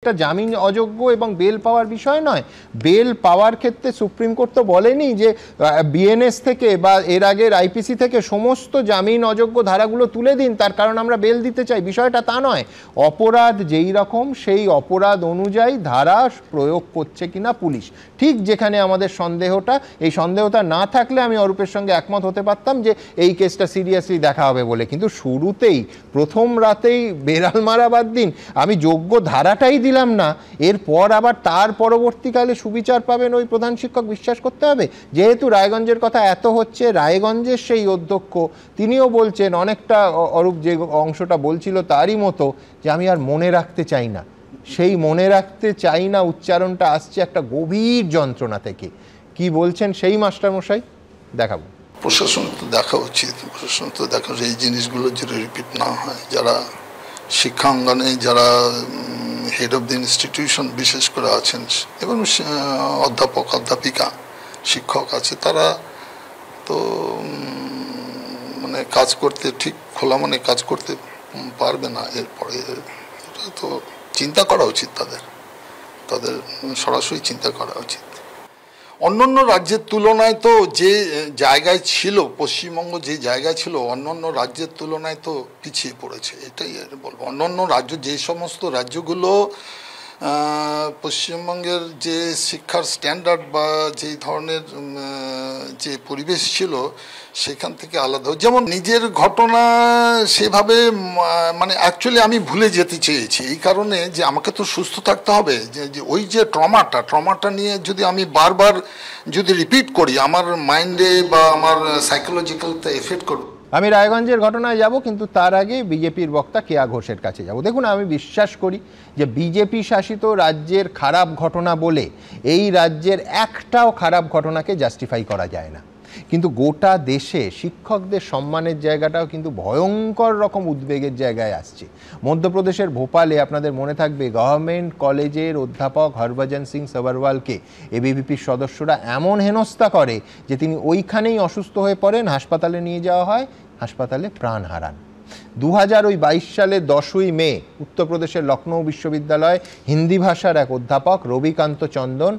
একটা জামিন অযোগ্য এবং বেল পাওয়ার বিষয় নয়। বেল পাওয়ার ক্ষেত্রে সুপ্রিম কোর্ট তো বলেনি যে বিএনএস থেকে বা এর আগের আইপিসি থেকে সমস্ত জামিন অযোগ্য ধারাগুলো তুলে দিন, তার কারণ আমরা বেল দিতে চাই, বিষয়টা তা নয়। অপরাধ যেই রকম সেই অপরাধ অনুযায়ী ধারা প্রয়োগ করছে কিনা পুলিশ, ঠিক যেখানে আমাদের সন্দেহটা, এই সন্দেহটা না থাকলে আমি অরূপের সঙ্গে একমত হতে পারতাম যে এই কেসটা সিরিয়াসলি দেখা হবে বলে, কিন্তু শুরুতেই প্রথম রাতেই বেড়াল মারা বাদ দিন, আমি যোগ্য ধারাটাই দিলাম না, এরপর আবার তার পরবর্তীকালে সুবিচার পাবেন ওই প্রধান শিক্ষক, বিশ্বাস করতে হবে। যেহেতু রায়গঞ্জের কথা এত হচ্ছে, রায়গঞ্জের সেই অধ্যক্ষ তিনিও বলছেন অনেকটা অরূপ যে অংশটা বলছিল তারই মতো, যে আমি আর মনে রাখতে চাই না। সেই মনে রাখতে চাই না উচ্চারণটা আসছে একটা গভীর যন্ত্রণা থেকে। কি বলছেন সেই মাস্টারমশাই, দেখাবো। প্রশাসন তো দেখা উচিত, প্রশাসন তো দেখা এই জিনিসগুলো যেটা রিপিট না হয়। যারা শিক্ষাঙ্গনে যারা হেড অফ দ্য ইনস্টিটিউশন বিশেষ করে আছেন এবং অধ্যাপক অধ্যাপিকা শিক্ষক আছে, তারা তো মানে কাজ করতে ঠিক খোলা মানে কাজ করতে পারবে না। এরপরে এটা তো চিন্তা করা উচিত, তাদের সরাসরি চিন্তা করা উচিত। অন্যান্য রাজ্যের তুলনায় তো যে জায়গায় ছিল পশ্চিমবঙ্গ, যে জায়গায় ছিল অন্যান্য রাজ্যের তুলনায় তো পিছিয়ে পড়েছে, এটাই বলবো। অন্যান্য রাজ্য, যে সমস্ত রাজ্যগুলো পশ্চিমবঙ্গের যে শিক্ষার স্ট্যান্ডার্ড বা যেই ধরনের যে পরিবেশ ছিল সেখান থেকে আলাদা, যেমন নিজের ঘটনা সেভাবে মানে অ্যাকচুয়ালি আমি ভুলে যেতে চেয়েছি এই কারণে যে আমাকে তো সুস্থ থাকতে হবে, যে ওই যে ট্রমাটা নিয়ে যদি আমি বারবার যদি রিপিট করি আমার মাইন্ডে বা আমার সাইকোলজিক্যালতে এফেক্ট করবে। আমি রায়গঞ্জের ঘটনায় যাব, কিন্তু তার আগে বিজেপির বক্তা কেয়া ঘোষের কাছে যাব। দেখুন, আমি বিশ্বাস করি যে বিজেপি শাসিত রাজ্যের খারাপ ঘটনা বলে এই রাজ্যের একটাও খারাপ ঘটনাকে জাস্টিফাই করা যায় না, কিন্তু গোটা দেশে শিক্ষকদের সম্মানের জায়গাটাও কিন্তু ভয়ঙ্কর রকম উদ্বেগের জায়গায় আসছে। মধ্যপ্রদেশের ভোপালে আপনাদের মনে থাকবে গভর্নমেন্ট কলেজের অধ্যাপক হরভজন সিং সবরওয়ালকে এবিভিপির সদস্যরা এমন হেনস্থা করে যে তিনি ওইখানেই অসুস্থ হয়ে পড়েন, হাসপাতালে নিয়ে যাওয়া হয়, হাসপাতালে প্রাণ হারান। 2022 সালের 10ই মে উত্তরপ্রদেশের লখনৌ বিশ্ববিদ্যালয় হিন্দি ভাষার এক অধ্যাপক রবিকান্ত চন্দন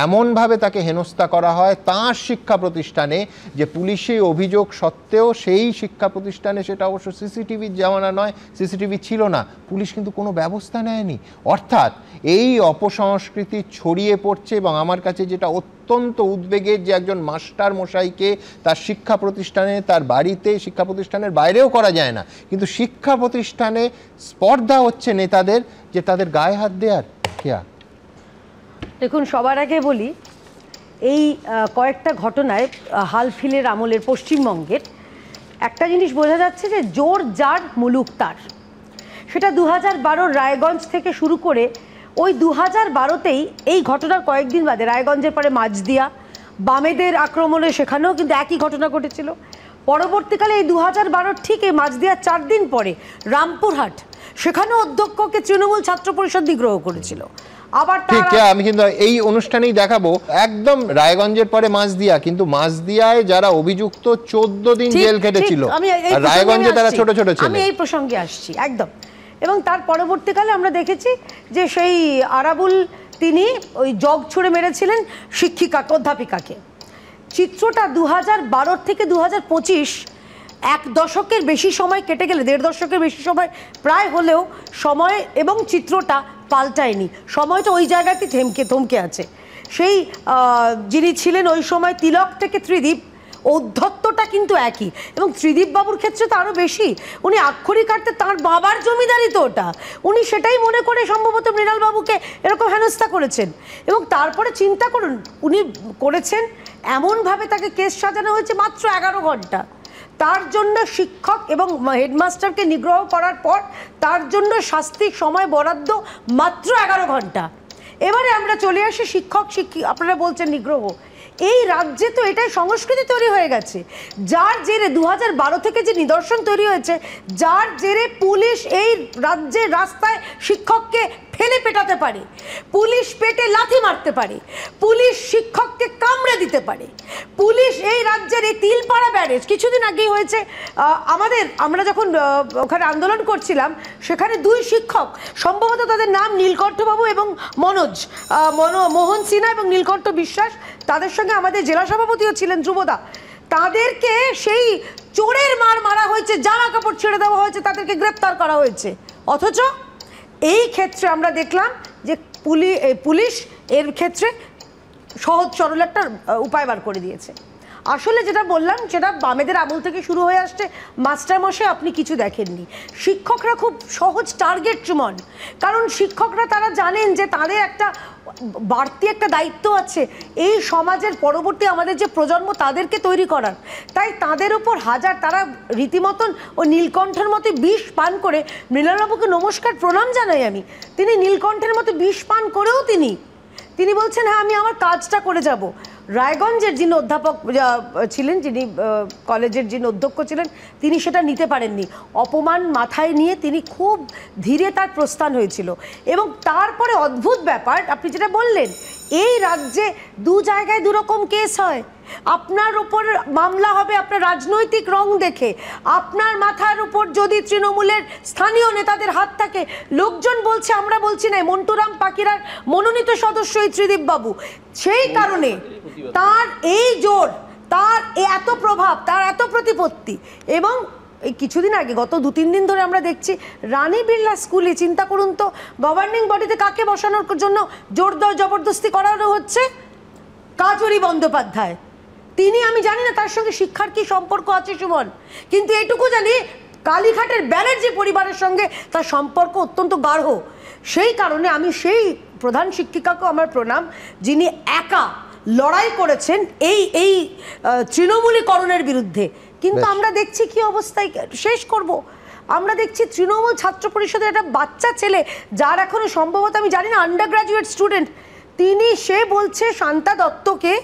এমনভাবে তাকে হেনস্থা করা হয় তাঁর শিক্ষা প্রতিষ্ঠানে, যে পুলিশি অভিযোগ সত্ত্বেও সেই শিক্ষা প্রতিষ্ঠানে, সেটা অবশ্য সিসিটিভির জামানা নয়, সিসিটিভি ছিল না, পুলিশ কিন্তু কোনো ব্যবস্থা নেয়নি। অর্থাৎ এই অপসংস্কৃতি ছড়িয়ে পড়ছে, এবং আমার কাছে যেটা অত্যন্ত উদ্বেগের যে একজন মাস্টার মশাইকে তার শিক্ষা প্রতিষ্ঠানে, তার বাড়িতে, শিক্ষা প্রতিষ্ঠানের বাইরেও করা যায় না, কিন্তু শিক্ষা প্রতিষ্ঠানে স্পর্ধা হচ্ছে নেতাদের যে তাদের গায়ে হাত দেওয়ার। কেয়া, দেখুন, সবার আগে বলি এই কয়েকটা ঘটনায় হালফিলের আমলের পশ্চিমবঙ্গের একটা জিনিস বোঝা যাচ্ছে যে জোর যার মুলুক তার। সেটা 2012 রায়গঞ্জ থেকে শুরু করে ওই 2012তেই এই ঘটনার কয়েকদিন বাদে রায়গঞ্জের পরে মাঝদিয়া বামেদের আক্রমণে সেখানেও কিন্তু একই ঘটনা ঘটেছিল। পরবর্তীকালে এই 2012 ঠিক এই মাঝদিয়ার 4 দিন পরে রামপুরহাট, সেখানেও অধ্যক্ষকে তৃণমূল ছাত্র পরিষদ নিগ্রহ করেছিল। আবার ঠিক, আমি কিন্তু এই অনুষ্ঠানেই দেখাবো একদম রায়গঞ্জের পরে মাঝদিয়া, কিন্তু মাঝদিয়ায় যারা অভিযুক্ত 14 দিন জেল খেটেছিল, আর রায়গঞ্জে তারা ছোট ছোট ছিল। আমি এই প্রসঙ্গে আসছি একদম। এবং তার পরবর্তীকালে আমরা দেখেছি যে সেই আরাবুল তিনি ওই জগ ছুঁড়ে মেরেছিলেন শিক্ষিকাকে, অধ্যাপিকাকে। চিত্রটা 2012 থেকে 2025 এক দশকের বেশি সময় কেটে গেলে, 1.5 দশকের বেশি সময় প্রায় হলেও সময় এবং চিত্রটা পাল্টায়নি, সময়টা ওই জায়গাতে থমকে আছে। সেই যিনি ছিলেন ওই সময় তিলক থেকে ত্রিদীপ, ঔদ্ধত্যটা কিন্তু একই, এবং ত্রিদীপ বাবুর ক্ষেত্রে তো আরও বেশি। উনি আক্ষরিক অর্থে তাঁর বাবার জমিদারি তো ওটা, উনি সেটাই মনে করে সম্ভবত মৃণাল বাবুকে এরকম হেনস্থা করেছেন। এবং তারপরে চিন্তা করুন, উনি করেছেন এমনভাবে তাকে কেস সাজানো হয়েছে মাত্র 11 ঘন্টা। তার জন্য শিক্ষক এবং হেডমাস্টারকে নিগ্রহ করার পর তার জন্য শাস্তির সময় বরাদ্দ মাত্র 11 ঘন্টা। এবারে আমরা চলে আসি শিক্ষক, আপনারা বলছেন নিগ্রহ, এই রাজ্যে তো এটাই সংস্কৃতি তৈরি হয়ে গেছে, যার জেরে 2012 থেকে যে নিদর্শন তৈরি হয়েছে, যার জেরে পুলিশ এই রাজ্যের রাস্তায় শিক্ষককে ফেলে পেটাতে পারে, পুলিশ পেটে লাথি মারতে পারে, পুলিশ শিক্ষককে কামড়ে দিতে পারে, পুলিশ এই রাজ্যের এই তিলপাড়া ব্যারেজ কিছুদিন আগেই হয়েছে আমরা যখন ওখানে আন্দোলন করছিলাম, সেখানে 2 শিক্ষক, সম্ভবত তাদের নাম নীলকণ্ঠবাবু এবং মোহন সিনহা এবং নীলকণ্ঠ বিশ্বাস, তাদের সঙ্গে আমাদের জেলা সভাপতিও ছিলেন ধ্রুবদা, তাদেরকে সেই চোরের মারা হয়েছে, জামা কাপড় ছেড়ে দেওয়া হয়েছে, তাদেরকে গ্রেপ্তার করা হয়েছে। অথচ এই ক্ষেত্রে আমরা দেখলাম যে পুলিশ এর ক্ষেত্রে সহজ সরল একটা উপায় বার করে দিয়েছে। আসলে যেটা বললাম সেটা বামেদের আমল থেকে শুরু হয়ে আসছে। মাস্টারমশাই আপনি কিছু দেখেননি, শিক্ষকরা খুব সহজ টার্গেট চুমন, কারণ শিক্ষকরা তারা জানেন যে তাদের একটা বাড়তি একটা দায়িত্ব আছে এই সমাজের পরবর্তী আমাদের যে প্রজন্ম তাদেরকে তৈরি করার। তাই তাদের উপর তারা রীতিমতন ও নীলকণ্ঠের মতো বিষ পান করে, মৃণালবাবুকে নমস্কার প্রণাম জানাই আমি, তিনি নীলকণ্ঠের মতো বিষ পান করেও তিনি বলছেন হ্যাঁ আমি আমার কাজটা করে যাব। রায়গঞ্জের যিনি অধ্যাপক ছিলেন, যিনি কলেজের যিনি অধ্যক্ষ ছিলেন, তিনি সেটা নিতে পারেননি, অপমান মাথায় নিয়ে তিনি খুব ধীরে তার প্রস্থান হয়েছিল। এবং তারপরে অদ্ভুত ব্যাপার আপনি যেটা বললেন, এই রাজ্যে 2 জায়গায় 2 রকম কেস হয়। আপনার উপর মামলা হবে আপনার রাজনৈতিক রং দেখে, আপনার মাথার উপর যদি তৃণমূলের স্থানীয় নেতাদের হাত থাকে, লোকজন বলছে, আমরা বলছি না, মন্টুরাম পাকিরার মনোনীত সদস্য এই ত্রিদীপ বাবু, সেই কারণে তার এই জোর, তার এত প্রভাব, তার এত প্রতিপত্তি। এবং এই কিছুদিন আগে গত 2-3 দিন ধরে আমরা দেখছি রানী বিড়লা স্কুলে, চিন্তা করুন তো, গভর্নিং বডিতে কাকে বসানোর জন্য জোর জবরদস্তি করানো হচ্ছে? কাজরি বন্দ্যোপাধ্যায়। তিনি, আমি জানি না তার সঙ্গে শিক্ষার কি সম্পর্ক আছে সুমন, কিন্তু এটুকু জানি কালীঘাটের ব্যানার্জি পরিবারের সঙ্গে তার সম্পর্ক অত্যন্ত গাঢ়। সেই কারণে আমি সেই প্রধান শিক্ষিকাকে আমার প্রণাম, যিনি একা লড়াই করেছেন এই তৃণমূলীকরণের বিরুদ্ধে। কিন্তু আমরা দেখছি কি অবস্থায়, শেষ করব, আমরা দেখছি তৃণমূল ছাত্র পরিষদের একটা বাচ্চা ছেলে, যার এখনো সম্ভবত আমি জানি না আন্ডার গ্রাজুয়েট স্টুডেন্ট, সে বলছে শান্তা দত্তকে,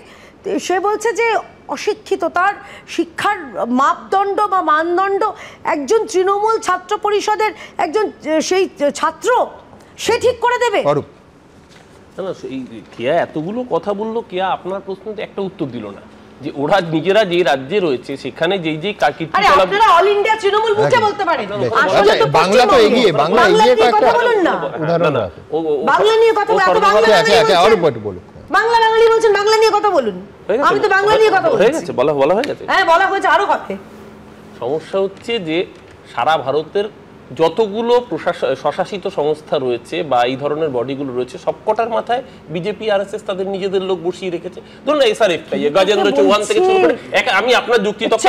সে বলছে যে অশিক্ষিত, তার শিক্ষার মাপদণ্ড বা মানদণ্ড একজন তৃণমূল ছাত্র পরিষদের একজন সেই ছাত্র সে ঠিক করে দেবে। না, কেয়া এতগুলো কথা বললো, কেয়া আপনার প্রশ্নতে একটা উত্তর দিল না, যে ওরা নিজেরা যে রাজ্যে রয়েছে সেখানে যেই আপনারা অল ইন্ডিয়া তৃণমূল মুখে বলতে পারেন, আসলে তো বাংলা তো এগিয়ে, বাংলা এগিয়ে কথা বলুন না, উদাহরণ বাংলা নিয়ে কথা বলুন, আচ্ছা আর বলুন, বাঙালি বলছেন, বাংলা নিয়ে কথা বলুন। আমি তো বাংলা নিয়ে কথা বলছি। হয়ে গেছে, বলা হয়ে গেছে। হ্যাঁ বলা হয়েছে, আরো হবে। সমস্যা হচ্ছে যে সারা ভারতের যতগুলো স্বশাসিত সংস্থা রয়েছে বা এই ধরনের বডিগুলো রয়েছে, সবকটার মাথায় বিজেপি আরএসএস তাদের নিজেদের লোক বসিয়ে রেখেছে। ধরুন এসআরএফ, গজেন্দ্র চৌহান থেকে শুরু করে, আমি আপনার যুক্তি তত্ত্ব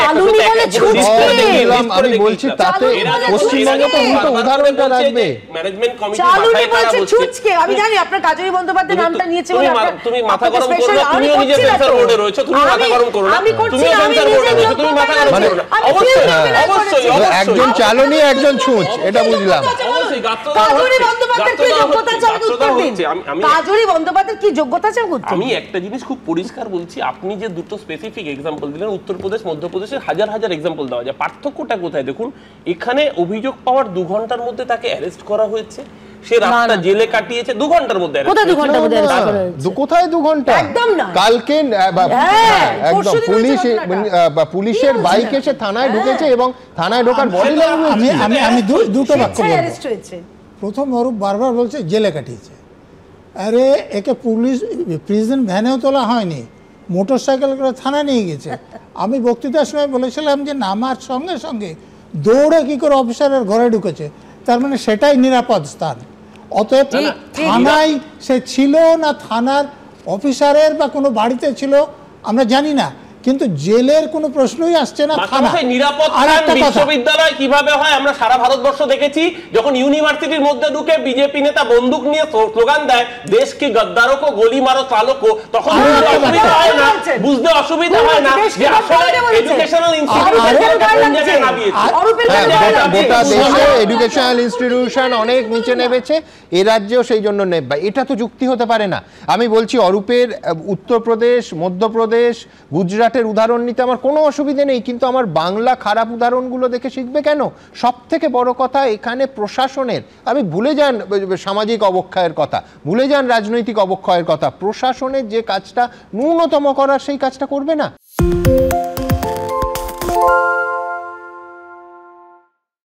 আমি বলছি, তাতে পশ্চিমবঙ্গে তো উল্টো উদাহরণটা রাখবে ম্যানেজমেন্ট কমিটি মাথায় কারা বসছে। আমি জানি আপনার কাজরি বন্দ্যোপাধ্যায় নামটা নিয়েছে বলে তুমি মাথা গরম করো না, তুমিও নিজে সেন্সর বোর্ডে রয়েছো, তুমি মাথা গরম করো না, তুমিও সেন্সর বোর্ডে রয়েছো, তুমি মাথা গরম করো না। অবশ্যই একজন চালনী একজন ছুঁচ, এটা বুঝলাম। আমি একটা জিনিস খুব পরিষ্কার বলছি, আপনি যে 2টো স্পেসিফিক এক্সাম্পল দিলেন, উত্তরপ্রদেশ মধ্যপ্রদেশের হাজার এক্সাম্পল দেওয়া যায়, পার্থক্যটা কোথায় দেখুন। এখানে অভিযোগ পাওয়ার 2 ঘন্টার মধ্যে তাকে অ্যারেস্ট করা হয়েছে, সে রাতটা জেলে কাটিয়েছে 2 ঘন্টার মধ্যে। কোথায় 2 ঘন্টা? কালকে একদম পুলিশের বাইক এসে থানায় ঢুকেছে এবং থানায় ঢোকার বডি ল্যাঙ্গুয়েজ, আমি দুটো বাক্য বলবো। প্রথম অরূপ বারবার বলছে জেলে কাটিয়েছে, আরে একে পুলিশ প্রিজন ভ্যানেও তোলা হয়নি, মোটর সাইকেল করে থানায় নিয়ে গেছে। আমি বক্তৃতার সময় বলেছিলাম যে নামার সঙ্গে সঙ্গে দৌড়ে কি করে অফিসারের ঘরে ঢুকেছে, তার মানে সেটাই নিরাপদ স্থান। অতএব থানায় সে ছিল না থানার অফিসারের বা কোনো বাড়িতে ছিল আমরা জানি না, কিন্তু জেলের কোনো প্রশ্নই আসছে না। নিরাপদ বিশ্ববিদ্যালয় কিভাবে হয় আমরা সারা ভারতবর্ষ দেখেছি। যখন ইউনিভার্সিটির মধ্যে ঢুকে বিজেপি নেতা বন্দুক নিয়ে স্লোগান দেয় দেশ কি গদ্দারো কো গোলি মারো চালো কো, তখন অসুবিধা হয় না, বুঝতে অসুবিধা হয় না যে আসলে এডুকেশনাল ইনস্টিটিউশন অনেক নিচে নেমেছে, এ রাজ্যেও সেই জন্য নেবে। এটা তো যুক্তি হতে পারে না। আমি বলছি অরূপের উত্তরপ্রদেশ, মধ্যপ্রদেশ, গুজরাটের উদাহরণ নিতে আমার কোনো অসুবিধে নেই, কিন্তু আমার বাংলা খারাপ উদাহরণগুলো দেখে শিখবে কেন? সব থেকে বড় কথা এখানে প্রশাসনের, আমি ভুলে যান সামাজিক অবক্ষয়ের কথা, ভুলে যান রাজনৈতিক অবক্ষয়ের কথা, প্রশাসনের যে কাজটা ন্যূনতম করার সেই কাজটা করবে না।